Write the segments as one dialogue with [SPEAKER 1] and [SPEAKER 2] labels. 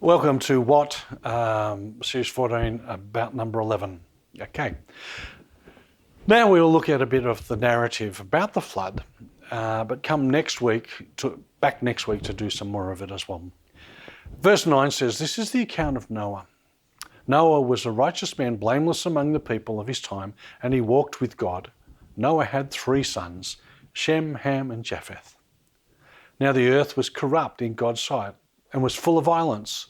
[SPEAKER 1] Welcome to What, Series 14, about number 11. Okay. Now we'll look at a bit of the narrative about the flood, but come back next week to do some more of it as well. Verse 9 says, "This is the account of Noah. Noah was a righteous man, blameless among the people of his time, and he walked with God. Noah had 3 sons, Shem, Ham, and Japheth. Now the earth was corrupt in God's sight and was full of violence.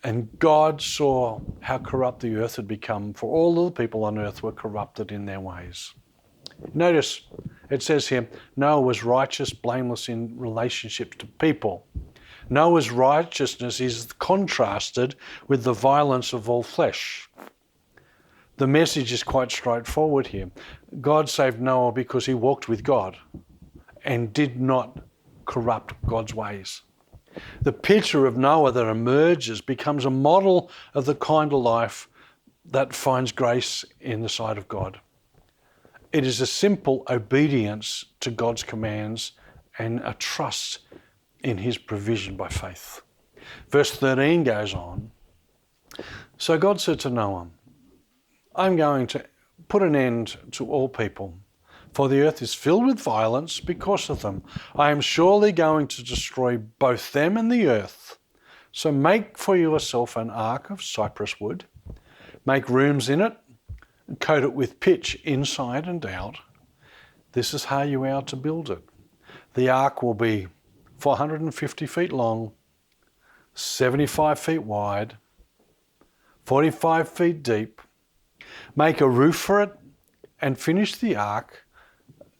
[SPEAKER 1] And God saw how corrupt the earth had become, for all of the people on earth were corrupted in their ways." Notice it says here, Noah was righteous, blameless in relationship to people. Noah's righteousness is contrasted with the violence of all flesh. The message is quite straightforward here. God saved Noah because he walked with God and did not corrupt God's ways. The picture of Noah that emerges becomes a model of the kind of life that finds grace in the sight of God. It is a simple obedience to God's commands and a trust in his provision by faith. Verse 13 goes on. "So God said to Noah, I'm going to put an end to all people, for the earth is filled with violence because of them. I am surely going to destroy both them and the earth. So make for yourself an ark of cypress wood, make rooms in it, and coat it with pitch inside and out. This is how you are to build it. The ark will be 450 feet long, 75 feet wide, 45 feet deep. Make a roof for it and finish the ark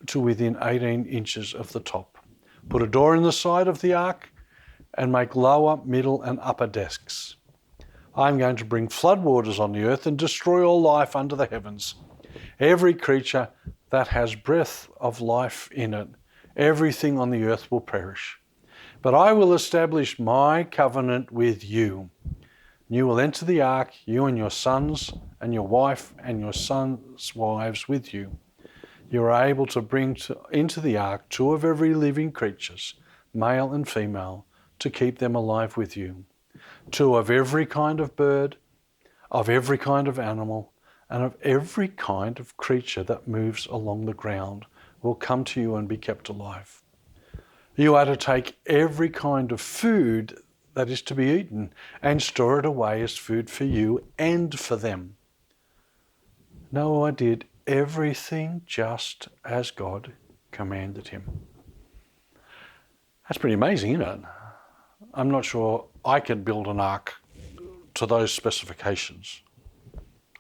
[SPEAKER 1] to within 18 inches of the top. Put a door in the side of the ark and make lower, middle and upper desks. I'm going to bring floodwaters on the earth and destroy all life under the heavens. Every creature that has breath of life in it, everything on the earth will perish. But I will establish my covenant with you. You will enter the ark, you and your sons and your wife and your sons' wives with you. You are able to bring into the ark 2 of every living creatures, male and female, to keep them alive with you. 2 of every kind of bird, of every kind of animal, and of every kind of creature that moves along the ground will come to you and be kept alive. You are to take every kind of food that is to be eaten and store it away as food for you and for them." Noah did everything just as God commanded him. That's pretty amazing, isn't it? I'm not sure I could build an ark to those specifications,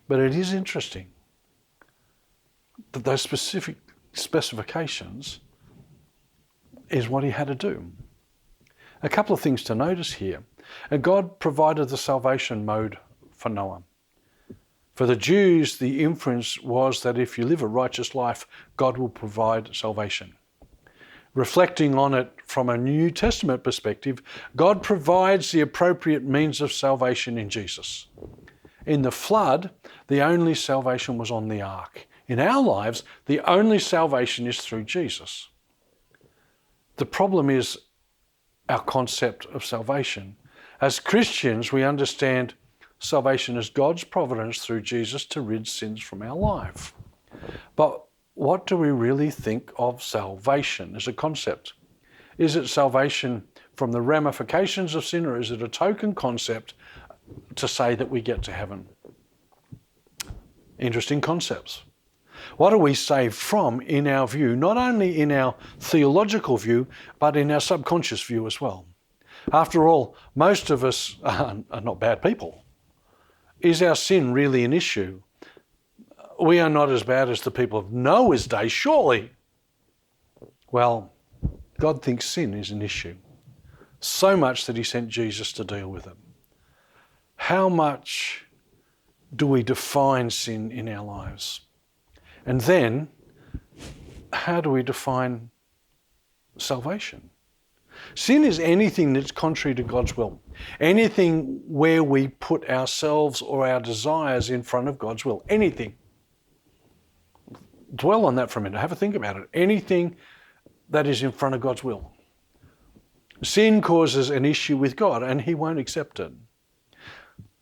[SPEAKER 1] but it is interesting that those specific specifications is what he had to do. A couple of things to notice here. God provided the salvation mode for Noah. For the Jews, the inference was that if you live a righteous life, God will provide salvation. Reflecting on it from a New Testament perspective, God provides the appropriate means of salvation in Jesus. In the flood, the only salvation was on the ark. In our lives, the only salvation is through Jesus. The problem is our concept of salvation. As Christians, we understand salvation as God's providence through Jesus to rid sins from our life. But what do we really think of salvation as a concept? Is it salvation from the ramifications of sin, or is it a token concept to say that we get to heaven? Interesting concepts. What are we saved from in our view, not only in our theological view, but in our subconscious view as well? After all, most of us are not bad people. Is our sin really an issue? We are not as bad as the people of Noah's day, surely. Well, God thinks sin is an issue, so much that he sent Jesus to deal with it. How much do we define sin in our lives? And then, how do we define salvation? Sin is anything that's contrary to God's will. Anything where we put ourselves or our desires in front of God's will. Anything. Dwell on that for a minute. Have a think about it. Anything that is in front of God's will. Sin causes an issue with God and he won't accept it.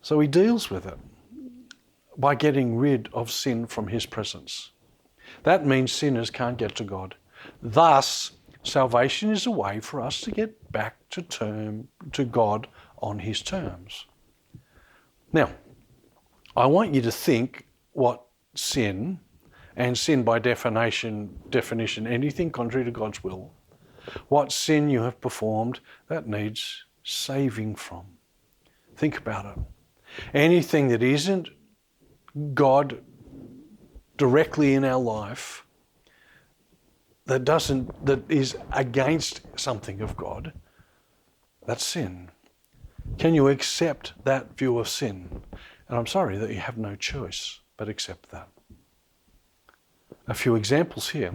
[SPEAKER 1] So he deals with it by getting rid of sin from his presence. That means sinners can't get to God. Thus, salvation is a way for us to get back to God on his terms. Now, I want you to think what sin, and sin by definition, anything contrary to God's will, what sin you have performed that needs saving from. Think about it. Anything that isn't God directly in our life, that is against something of God, that's sin. Can you accept that view of sin? And I'm sorry that you have no choice but accept that. A few examples here.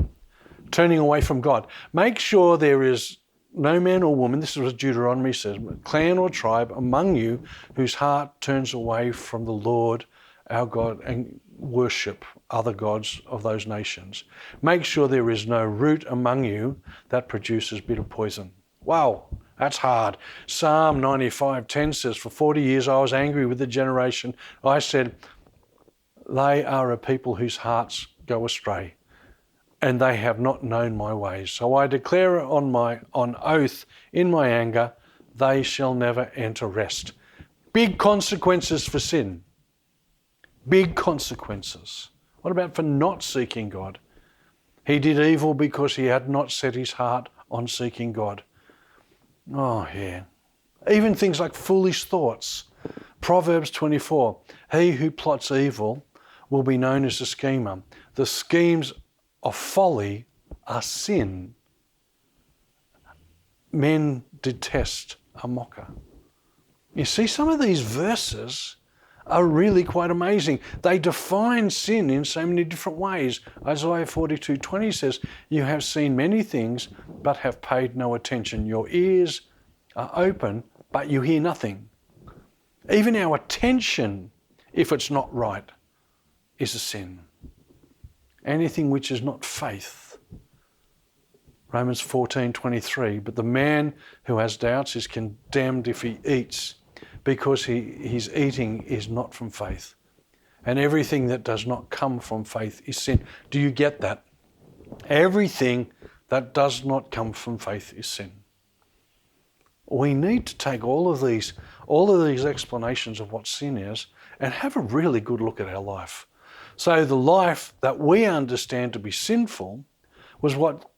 [SPEAKER 1] Turning away from God. Make sure there is no man or woman, this is what Deuteronomy says, clan or tribe among you whose heart turns away from the Lord our God and worship other gods of those nations. Make sure there is no root among you that produces bitter poison. Wow, that's hard. Psalm 95:10 says, for 40 years I was angry with the generation. I said, they are a people whose hearts go astray, and they have not known my ways. So I declare on oath in my anger, they shall never enter rest. Big consequences for sin. Big consequences. What about for not seeking God? He did evil because he had not set his heart on seeking God. Oh yeah. Even things like foolish thoughts. Proverbs 24, he who plots evil will be known as a schemer. The schemes of folly are sin. Men detest a mocker. You see, some of these verses are really quite amazing. They define sin in so many different ways. Isaiah 42:20 says, you have seen many things, but have paid no attention. Your ears are open, but you hear nothing. Even our attention, if it's not right, is a sin. Anything which is not faith. Romans 14:23, but the man who has doubts is condemned if he eats, because his eating is not from faith. And everything that does not come from faith is sin. Do you get that? Everything that does not come from faith is sin. We need to take all of these explanations of what sin is and have a really good look at our life. So the life that we understand to be sinful was what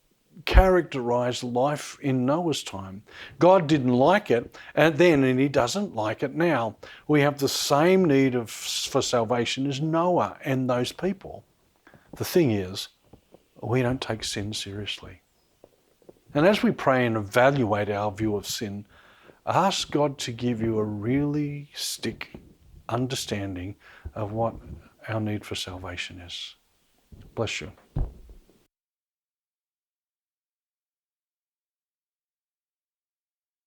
[SPEAKER 1] characterized life in Noah's time. God didn't like it and he doesn't like it now. We have the same need for salvation as Noah and those people. The thing is, we don't take sin seriously. And as we pray and evaluate our view of sin, ask God to give you a really stick understanding of what our need for salvation is. Bless you.